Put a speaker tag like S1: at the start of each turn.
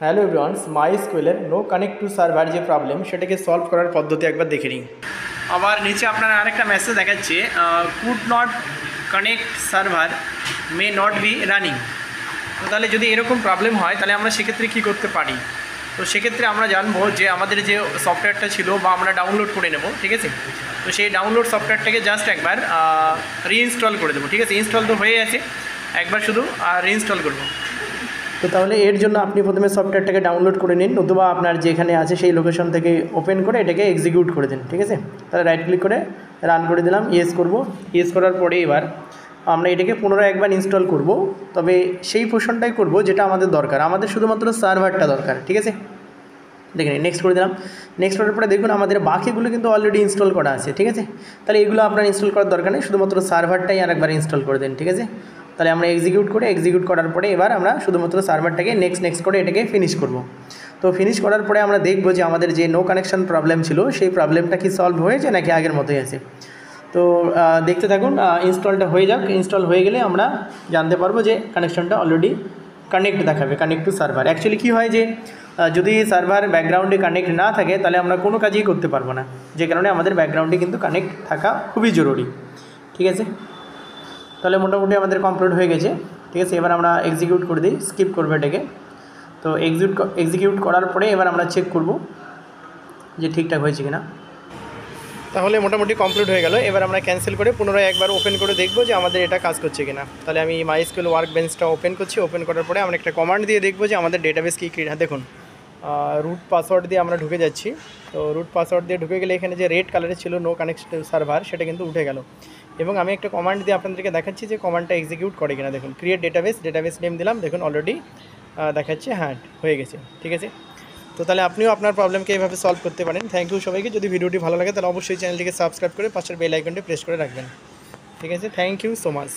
S1: Hello everyones, মাইএসকিউএলের no connect to server যে problem সেটাকে সলভ করার পদ্ধতি একবার দেখে নিই। আবার নিচে আপনারা আরেকটা মেসেজ দেখাচ্ছে, could not connect server may not be running. তো তাহলে যদি এরকম প্রবলেম হয় তাহলে আমরা সেক্ষেত্রে কী করতে পারি? তো সেক্ষেত্রে আমরা জানবো যে আমাদের যে সফটওয়্যারটা ছিল বা আমরা ডাউনলোড করে নেব, ঠিক আছে। তো সেই ডাউনলোড সফটওয়্যারটাকে জাস্ট একবার রিইনস্টল করে দেবো, ঠিক আছে। ইনস্টল তো হয়ে আছে, একবার শুধু রিইনস্টল করবো। তো তাহলে এর জন্য আপনি প্রথমে সফটওয়্যারটাকে ডাউনলোড করে নিন, নতুবা আপনার যেখানে আছে সেই লোকেশন থেকে ওপেন করে এটাকে এক্সিকিউট করে দিন, ঠিক আছে। তাহলে রাইট ক্লিক করে রান করে দিলাম, ইয়েস করব। ইয়েস করার পরে এবার আমরা এটাকে পুনরায় একবার ইনস্টল করব, তবে সেই পোর্শনটাই করব যেটা আমাদের দরকার। আমাদের শুধুমাত্র সার্ভারটা দরকার, ঠিক আছে। দেখে নিন, নেক্সট করে দিলাম। নেক্সট করার পরে দেখুন আমাদের বাকিগুলো কিন্তু অলরেডি ইনস্টল করা আছে, ঠিক আছে। তাহলে এগুলো আপনার ইনস্টল করার দরকার নেই, শুধুমাত্র সার্ভারটাই আর একবার ইনস্টল করে দিন, ঠিক আছে। তাহলে আমরা এক্সিকিউট করার পরে এবার আমরা শুধুমাত্র সার্ভারটাকে নেক্সট করে এটাকে ফিনিশ করব। তো ফিনিশ করার পরে আমরা দেখব যে আমাদের যে নো কানেকশন প্রবলেম ছিল সেই প্রবলেমটা কি সলভ হয়েছে নাকি আগের মতোই আছে। তো দেখতে থাকুন, ইনস্টলটা হয়ে যাক। ইনস্টল হয়ে গেলে আমরা জানতে পারবো যে কানেকশনটা অলরেডি কানেক্ট দেখাবে, কানেক্ট টু সার্ভার। অ্যাকচুয়ালি কী হয় যে যদি সার্ভার ব্যাকগ্রাউন্ডে কানেক্ট না থাকে তাহলে আমরা কোনো কাজই করতে পারবো না, যে কারণে আমাদের ব্যাকগ্রাউন্ডে কিন্তু কানেক্ট থাকা খুবই জরুরি, ঠিক আছে। তাহলে মোটামুটি আমাদের কমপ্লিট হয়ে গেছে, ঠিক আছে। এবার আমরা এক্সিকিউট করে দিই, স্কিপ করবো এটাকে। তো এক্সিকিউট করার পরে এবার আমরা চেক করব যে ঠিকঠাক হয়েছে কিনা। তাহলে মোটামুটি কমপ্লিট হয়ে গেল। এবার আমরা ক্যান্সেল করে পুনরায় একবার ওপেন করে দেখব যে আমাদের এটা কাজ করছে কিনা। তাহলে আমি মাইএসকিউএল ওয়ার্কবেঞ্চটা ওপেন করছি। ওপেন করার পরে আমরা একটা কমান্ড দিয়ে দেখব যে আমাদের ডেটাবেস কী ক্রিয়েট। হ্যাঁ দেখুন, রুট পাসওয়ার্ড দিয়ে আমরা ঢুকে যাচ্ছি। তো রুট পাসওয়ার্ড দিয়ে ঢুকে গেলে এখানে যে রেড কালারের ছিল নো কানেক্ট সার্ভার সেটা কিন্তু উঠে গেল। এবং আমি একটা কমান্ড দিয়ে আপনাদেরকে দেখাচ্ছি যে কমান্ডটা এক্সিকিউট করে কিনা। দেখুন, ক্রিয়েট ডেটাবেস নেম দিলাম, দেখুন অলরেডি দেখাচ্ছে হ্যাঁ হয়ে গেছে, ঠিক আছে। তো তাহলে আপনিও আপনার প্রবলেমকে এইভাবে সলভ করতে পারেন। থ্যাংক ইউ সবাইকে। যদি ভিডিওটি ভালো লাগে তাহলে অবশ্যই চ্যানেলটিকে সাবস্ক্রাইব করে পাশের বেল আইকনটি প্রেস করে রাখবেন, ঠিক আছে। Thank you so much.